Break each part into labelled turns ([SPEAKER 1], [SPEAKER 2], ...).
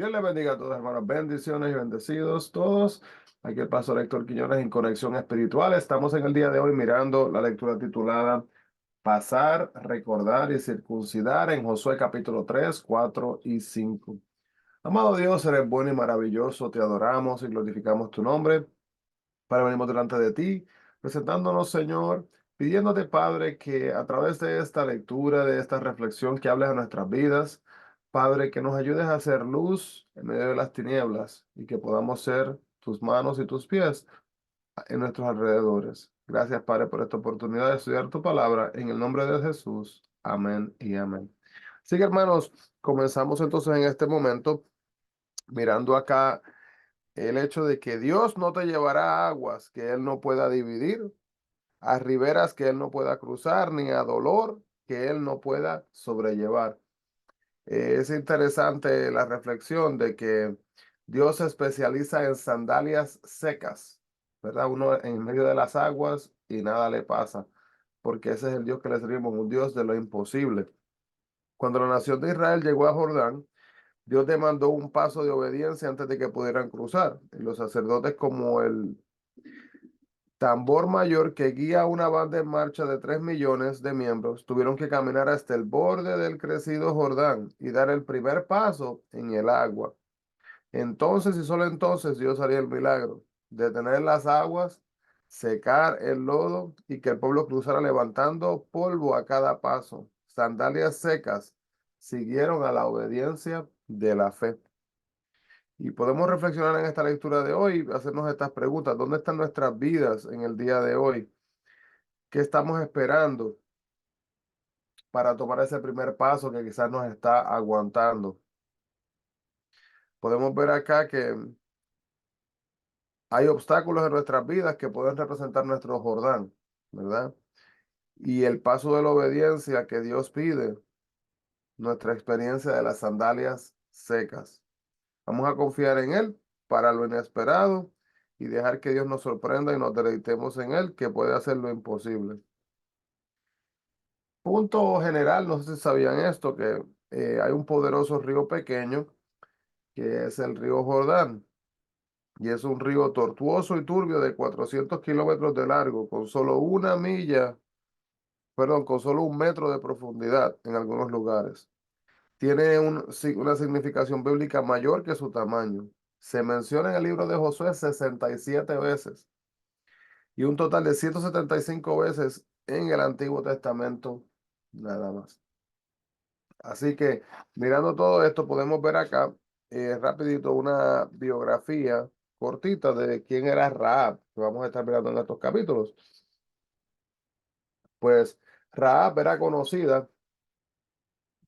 [SPEAKER 1] Dios les bendiga a todos, hermanos. Bendiciones y bendecidos todos. Aquí el pastor Héctor Quiñones en Conexión Espiritual. Estamos en el día de hoy mirando la lectura titulada Pasar, Recordar y Circuncidar en Josué capítulo 3, 4 y 5. Amado Dios, eres bueno y maravilloso. Te adoramos y glorificamos tu nombre. Padre, venimos delante de ti, presentándonos, Señor, pidiéndote, Padre, que a través de esta lectura, de esta reflexión, que hables a nuestras vidas, Padre, que nos ayudes a hacer luz en medio de las tinieblas y que podamos ser tus manos y tus pies en nuestros alrededores. Gracias, Padre, por esta oportunidad de estudiar tu palabra. En el nombre de Jesús. Amén y amén. Así que, hermanos, comenzamos entonces en este momento mirando acá el hecho de que Dios no te llevará a aguas que Él no pueda dividir, a riberas que Él no pueda cruzar, ni a dolor que Él no pueda sobrellevar. Es interesante la reflexión de que Dios se especializa en sandalias secas, ¿verdad? Uno en medio de las aguas y nada le pasa, porque ese es el Dios que le servimos, un Dios de lo imposible. Cuando la nación de Israel llegó a Jordán, Dios demandó un paso de obediencia antes de que pudieran cruzar. Y los sacerdotes, como el tambor mayor que guía una banda en marcha de 3 millones de miembros, tuvieron que caminar hasta el borde del crecido Jordán y dar el primer paso en el agua. Entonces y solo entonces Dios haría el milagro, detener las aguas, secar el lodo y que el pueblo cruzara levantando polvo a cada paso. Sandalias secas siguieron a la obediencia de la fe. Y podemos reflexionar en esta lectura de hoy, hacernos estas preguntas. ¿Dónde están nuestras vidas en el día de hoy? ¿Qué estamos esperando para tomar ese primer paso que quizás nos está aguantando? Podemos ver acá que hay obstáculos en nuestras vidas que pueden representar nuestro Jordán, ¿verdad? Y el paso de la obediencia que Dios pide, nuestra experiencia de las sandalias secas. Vamos a confiar en Él para lo inesperado y dejar que Dios nos sorprenda y nos deleitemos en Él, que puede hacer lo imposible. Punto general, no sé si sabían esto, que hay un poderoso río pequeño, que es el río Jordán, y es un río tortuoso y turbio de 400 kilómetros de largo, con solo una milla, perdón, con solo 1 metro de profundidad en algunos lugares. Tiene una significación bíblica mayor que su tamaño. Se menciona en el libro de Josué 67 veces y un total de 175 veces en el Antiguo Testamento, nada más. Así que mirando todo esto, podemos ver acá rapidito una biografía cortita de quién era Rahab, que vamos a estar mirando en estos capítulos. Pues Rahab era conocida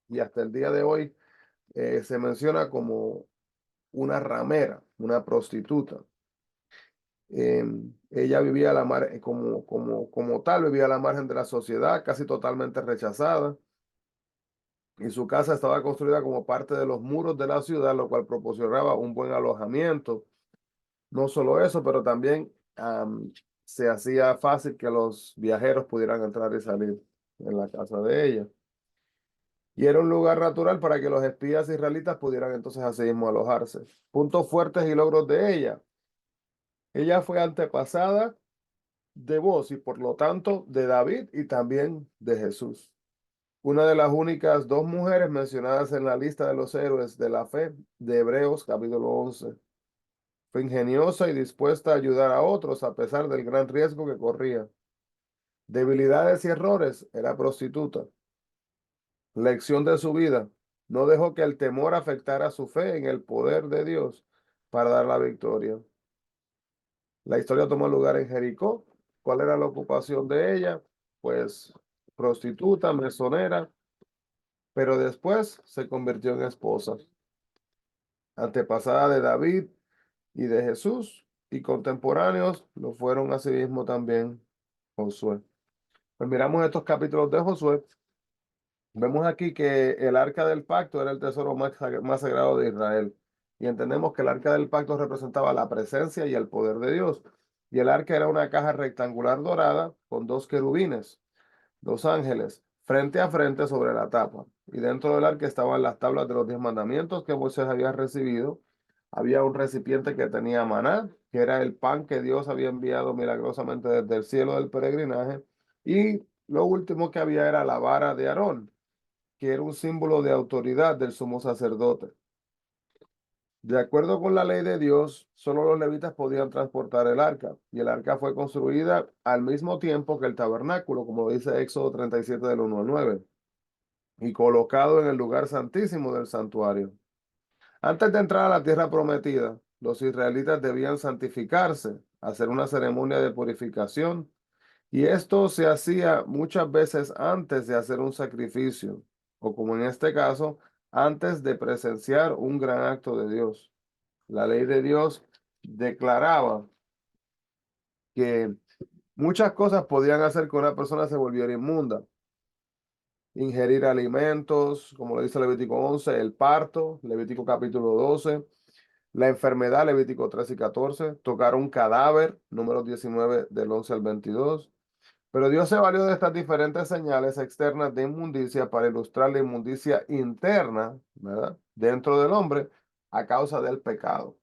[SPEAKER 1] y hasta el día de hoy se menciona como una ramera, una prostituta. Ella vivía a la como tal, vivía a la margen de la sociedad, casi totalmente rechazada, y su casa estaba construida como parte de los muros de la ciudad, lo cual proporcionaba un buen alojamiento. No solo eso, pero también se hacía fácil que los viajeros pudieran entrar y salir en la casa de ella. Y era un lugar natural para que los espías israelitas pudieran entonces así mismo alojarse. Puntos fuertes y logros de ella. Ella fue antepasada de vos y por lo tanto de David y también de Jesús. Una de las únicas 2 mujeres mencionadas en la lista de los héroes de la fe de Hebreos capítulo 11. Fue ingeniosa y dispuesta a ayudar a otros a pesar del gran riesgo que corría. Debilidades y errores, era prostituta. Lección de su vida, no dejó que el temor afectara su fe en el poder de Dios para dar la victoria. La historia tomó lugar en Jericó. ¿Cuál era la ocupación de ella? Pues prostituta, mesonera, pero después se convirtió en esposa, antepasada de David y de Jesús, y contemporáneos lo fueron asimismo también Josué. Pues miramos estos capítulos de Josué. Vemos aquí que el arca del pacto era el tesoro más sagrado de Israel. Y entendemos que el arca del pacto representaba la presencia y el poder de Dios. Y el arca era una caja rectangular dorada con 2 querubines, 2 ángeles, frente a frente sobre la tapa. y dentro del arca estaban las tablas de los 10 mandamientos que Moisés había recibido. Había un recipiente que tenía maná, que era el pan que Dios había enviado milagrosamente desde el cielo del peregrinaje. Y lo último que había era la vara de Aarón, que era un símbolo de autoridad del sumo sacerdote. De acuerdo con la ley de Dios, solo los levitas podían transportar el arca, y el arca fue construida al mismo tiempo que el tabernáculo, como dice Éxodo 37 del 1 al 9, y colocado en el lugar santísimo del santuario. Antes de entrar a la tierra prometida, los israelitas debían santificarse, hacer una ceremonia de purificación, y esto se hacía muchas veces antes de hacer un sacrificio, o como en este caso, antes de presenciar un gran acto de Dios. La ley de Dios declaraba que muchas cosas podían hacer que una persona se volviera inmunda. Ingerir alimentos, como lo dice Levítico 11, el parto, Levítico capítulo 12, la enfermedad, Levítico 13 y 14, tocar un cadáver, números 19 del 11 al 22. Pero Dios se valió de estas diferentes señales externas de inmundicia para ilustrar la inmundicia interna, ¿verdad?, dentro del hombre a causa del pecado.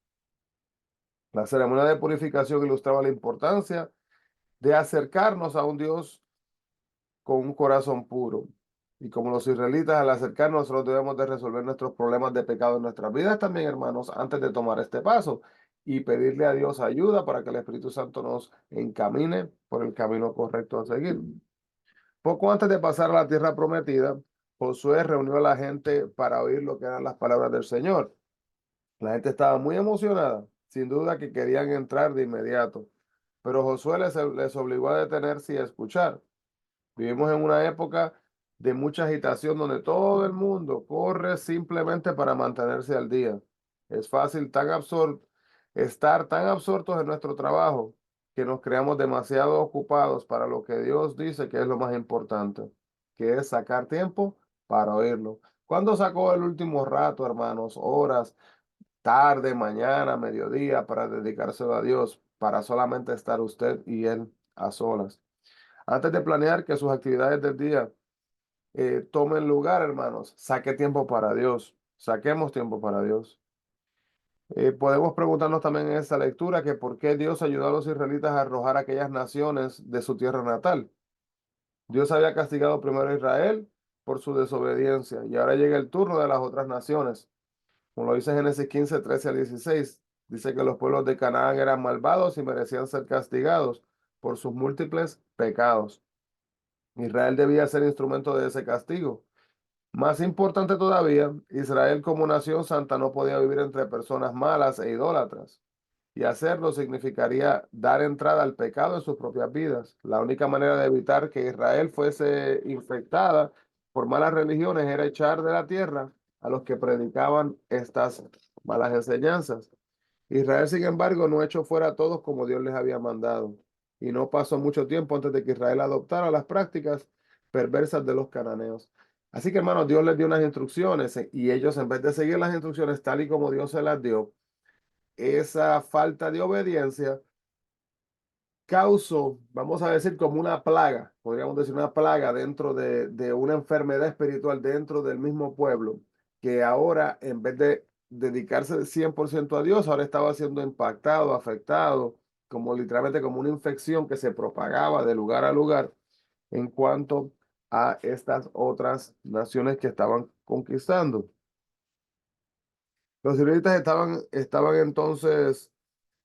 [SPEAKER 1] La ceremonia de purificación ilustraba la importancia de acercarnos a un Dios con un corazón puro. Y como los israelitas, al acercarnos, nosotros debemos de resolver nuestros problemas de pecado en nuestras vidas también, hermanos, antes de tomar este paso y pedirle a Dios ayuda para que el Espíritu Santo nos encamine por el camino correcto a seguir. Poco antes de pasar a la tierra prometida, Josué reunió a la gente para oír lo que eran las palabras del Señor. La gente estaba muy emocionada, sin duda que querían entrar de inmediato, pero Josué les obligó a detenerse y a escuchar. Vivimos en una época de mucha agitación donde todo el mundo corre simplemente para mantenerse al día. Es fácil estar tan absortos en nuestro trabajo que nos creamos demasiado ocupados para lo que Dios dice que es lo más importante, que es sacar tiempo para oírlo. ¿Cuándo sacó el último rato, hermanos? Horas, tarde, mañana, mediodía, para dedicárselo a Dios, para solamente estar usted y Él a solas. Antes de planear que sus actividades del día tomen lugar, hermanos, saque tiempo para Dios. Saquemos tiempo para Dios. Podemos preguntarnos también en esta lectura que por qué Dios ayudó a los israelitas a arrojar a aquellas naciones de su tierra natal. Dios había castigado primero a Israel por su desobediencia y ahora llega el turno de las otras naciones. Como lo dice Génesis 15, 13 al 16, dice que los pueblos de Canaán eran malvados y merecían ser castigados por sus múltiples pecados. Israel debía ser instrumento de ese castigo. Más importante todavía, Israel como nación santa no podía vivir entre personas malas e idólatras. Y hacerlo significaría dar entrada al pecado en sus propias vidas. La única manera de evitar que Israel fuese infectada por malas religiones era echar de la tierra a los que predicaban estas malas enseñanzas. Israel, sin embargo, no echó fuera a todos como Dios les había mandado. Y no pasó mucho tiempo antes de que Israel adoptara las prácticas perversas de los cananeos. Así que, hermanos, Dios les dio unas instrucciones y ellos, en vez de seguir las instrucciones tal y como Dios se las dio, esa falta de obediencia causó, vamos a decir, como una plaga, podríamos decir una plaga dentro de una enfermedad espiritual dentro del mismo pueblo, que ahora, en vez de dedicarse 100% a Dios, ahora estaba siendo impactado, afectado, como literalmente como una infección que se propagaba de lugar a lugar en cuanto a estas otras naciones que estaban conquistando. Los israelitas estaban entonces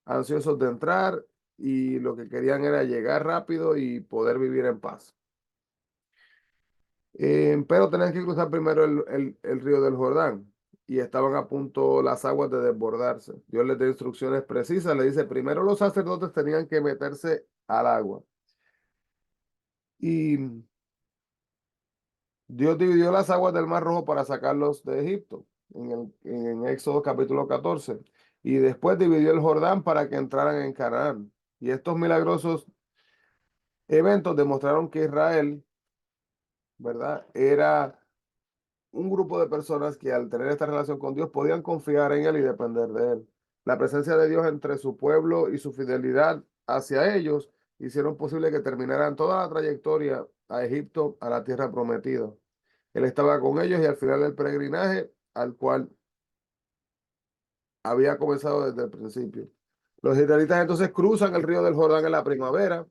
[SPEAKER 1] ansiosos de entrar y lo que querían era llegar rápido y poder vivir en paz. Pero tenían que cruzar primero el río del Jordán y estaban a punto las aguas de desbordarse. Dios les dio instrucciones precisas, le dice, primero los sacerdotes tenían que meterse al agua. Y Dios dividió las aguas del Mar Rojo para sacarlos de Egipto, en Éxodo capítulo 14. Y después dividió el Jordán para que entraran en Canaán. Y estos milagrosos eventos demostraron que Israel, ¿verdad?, era un grupo de personas que al tener esta relación con Dios podían confiar en Él y depender de Él. La presencia de Dios entre su pueblo y su fidelidad hacia ellos hicieron posible que terminaran toda la trayectoria a Egipto, a la tierra prometida. Él estaba con ellos y al final del peregrinaje, al cual había comenzado desde el principio. Los israelitas entonces cruzan el río del Jordán en la primavera,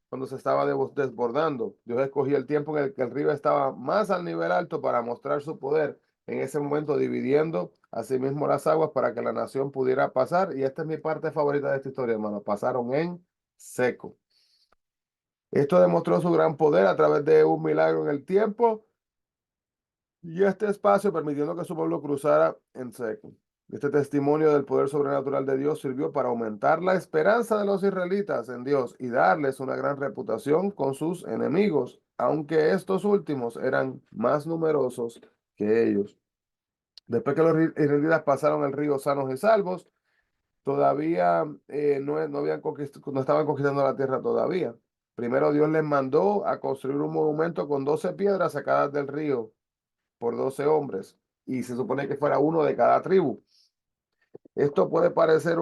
[SPEAKER 1] cuando se estaba desbordando. Dios escogió el tiempo en el que el río estaba más al nivel alto para mostrar su poder, en ese momento dividiendo asimismo las aguas para que la nación pudiera pasar. Y esta es mi parte favorita de esta historia, hermano. Pasaron en seco. Esto demostró su gran poder a través de un milagro en el tiempo y este espacio permitiendo que su pueblo cruzara en seco. Este testimonio del poder sobrenatural de Dios sirvió para aumentar la esperanza de los israelitas en Dios y darles una gran reputación con sus enemigos, aunque estos últimos eran más numerosos que ellos. Después que los israelitas pasaron el río sanos y salvos, todavía no estaban conquistando la tierra todavía. Primero Dios les mandó a construir un monumento con 12 piedras sacadas del río por 12 hombres, y se supone que fuera uno de cada tribu. Esto puede parecer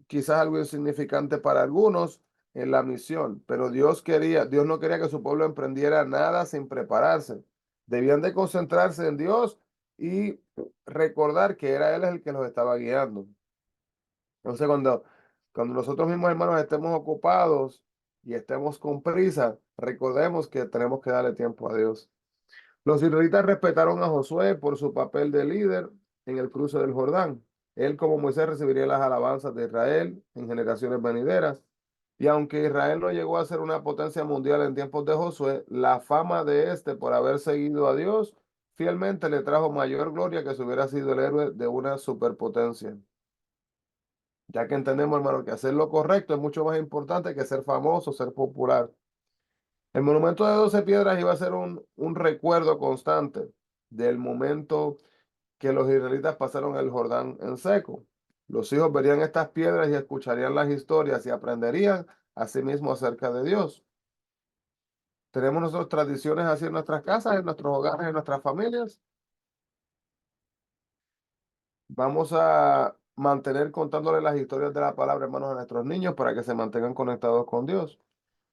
[SPEAKER 1] quizás algo insignificante para algunos en la misión, pero Dios no quería que su pueblo emprendiera nada sin prepararse. Debían de concentrarse en Dios y recordar que era Él el que los estaba guiando. Entonces, cuando nosotros mismos, hermanos, estemos ocupados y estemos con prisa, recordemos que tenemos que darle tiempo a Dios. Los israelitas respetaron a Josué por su papel de líder en el cruce del Jordán. Él, como Moisés, recibiría las alabanzas de Israel en generaciones venideras. Y aunque Israel no llegó a ser una potencia mundial en tiempos de Josué, la fama de este por haber seguido a Dios fielmente le trajo mayor gloria que si hubiera sido el héroe de una superpotencia. Ya que entendemos, hermano, que hacer lo correcto es mucho más importante que ser famoso, ser popular. El monumento de 12 piedras iba a ser un recuerdo constante del momento que los israelitas pasaron el Jordán en seco. Los hijos verían estas piedras y escucharían las historias y aprenderían asimismo acerca de Dios. Tenemos nosotros tradiciones así en nuestras casas, en nuestros hogares, en nuestras familias. Vamos a mantener contándole las historias de la palabra, hermanos, a nuestros niños para que se mantengan conectados con Dios.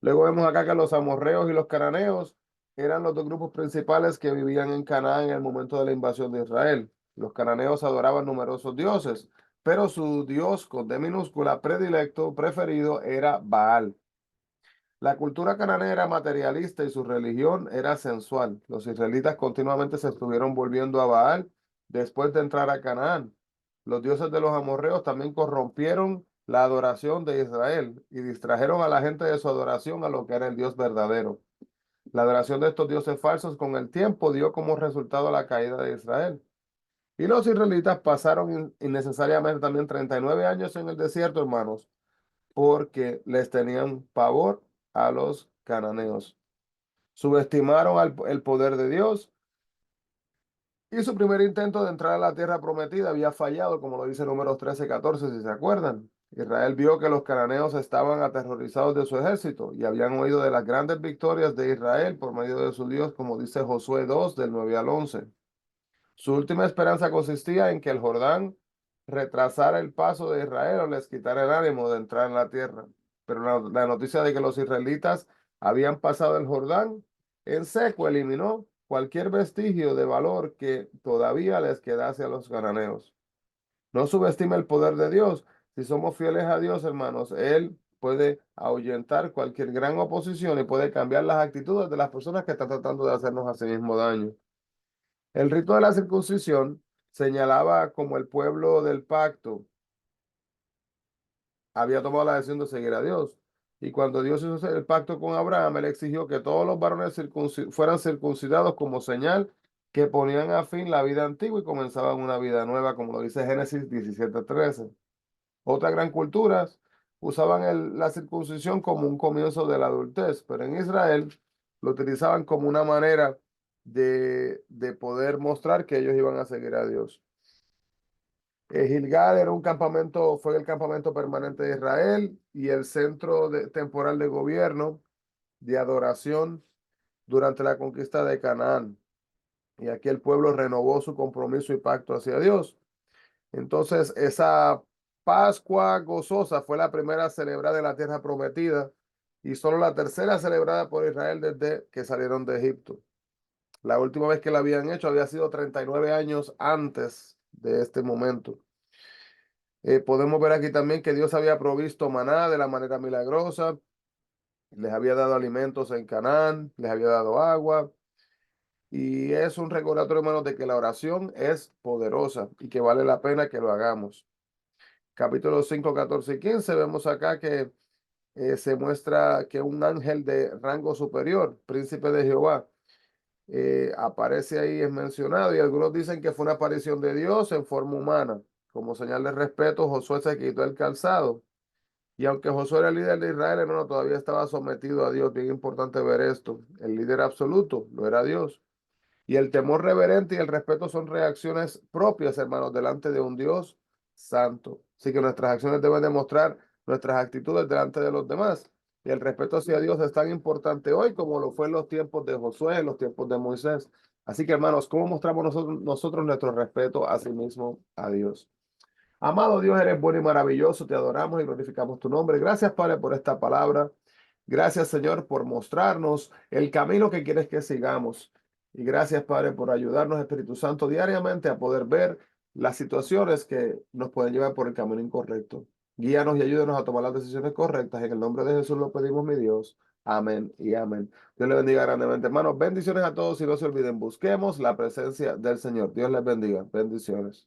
[SPEAKER 1] Luego vemos acá que los amorreos y los cananeos eran los dos grupos principales que vivían en Canaán en el momento de la invasión de Israel. Los cananeos adoraban numerosos dioses, pero su dios con D minúscula predilecto, preferido, era Baal. La cultura cananea era materialista y su religión era sensual. Los israelitas continuamente se estuvieron volviendo a Baal después de entrar a Canaán. Los dioses de los amorreos también corrompieron la adoración de Israel y distrajeron a la gente de su adoración a lo que era el Dios verdadero. La adoración de estos dioses falsos con el tiempo dio como resultado la caída de Israel. Y los israelitas pasaron innecesariamente también 39 años en el desierto, hermanos, porque les tenían pavor a los cananeos. Subestimaron el poder de Dios y su primer intento de entrar a la tierra prometida había fallado, como lo dice Números 13-14, si se acuerdan. Israel vio que los cananeos estaban aterrorizados de su ejército y habían oído de las grandes victorias de Israel por medio de su Dios, como dice Josué 2, del 9 al 11. Su última esperanza consistía en que el Jordán retrasara el paso de Israel o les quitara el ánimo de entrar en la tierra. Pero la noticia de que los israelitas habían pasado el Jordán en seco eliminó cualquier vestigio de valor que todavía les quedase a los cananeos. No subestime el poder de Dios. Si somos fieles a Dios, hermanos, Él puede ahuyentar cualquier gran oposición y puede cambiar las actitudes de las personas que están tratando de hacernos a sí mismo daño. El rito de la circuncisión señalaba como el pueblo del pacto había tomado la decisión de seguir a Dios. Y cuando Dios hizo el pacto con Abraham, él exigió que todos los varones fueran circuncidados como señal que ponían a fin la vida antigua y comenzaban una vida nueva, como lo dice Génesis 17:13. Otras gran culturas usaban la circuncisión como un comienzo de la adultez, pero en Israel lo utilizaban como una manera de poder mostrar que ellos iban a seguir a Dios. Gilgal era fue el campamento permanente de Israel y el centro temporal de gobierno, de adoración durante la conquista de Canaán. Y aquí el pueblo renovó su compromiso y pacto hacia Dios. Entonces, esa Pascua gozosa fue la primera celebrada en la tierra prometida y solo la tercera celebrada por Israel desde que salieron de Egipto. La última vez que la habían hecho había sido 39 años antes de este momento. Podemos ver aquí también que Dios había provisto maná de la manera milagrosa, les había dado alimentos en Canaán, les había dado agua. Y es un recordatorio, hermanos, de que la oración es poderosa y que vale la pena que lo hagamos. Capítulo 5, 14 y 15, vemos acá que se muestra que un ángel de rango superior, príncipe de Jehová, aparece ahí, es mencionado, y algunos dicen que fue una aparición de Dios en forma humana. Como señal de respeto, Josué se quitó el calzado. Y aunque Josué era el líder de Israel, hermano, todavía estaba sometido a Dios. Bien importante ver esto. El líder absoluto lo era Dios. Y el temor reverente y el respeto son reacciones propias, hermanos, delante de un Dios santo. Así que nuestras acciones deben demostrar nuestras actitudes delante de los demás. Y el respeto hacia Dios es tan importante hoy como lo fue en los tiempos de Josué, en los tiempos de Moisés. Así que, hermanos, ¿cómo mostramos nosotros nuestro respeto a sí mismo, a Dios? Amado Dios, eres bueno y maravilloso, te adoramos y glorificamos tu nombre. Gracias, Padre, por esta palabra. Gracias, Señor, por mostrarnos el camino que quieres que sigamos. Y gracias, Padre, por ayudarnos, Espíritu Santo, diariamente a poder ver las situaciones que nos pueden llevar por el camino incorrecto. Guíanos y ayúdanos a tomar las decisiones correctas. En el nombre de Jesús lo pedimos, mi Dios. Amén y amén. Dios les bendiga grandemente, hermanos. Bendiciones a todos y no se olviden, busquemos la presencia del Señor. Dios les bendiga. Bendiciones.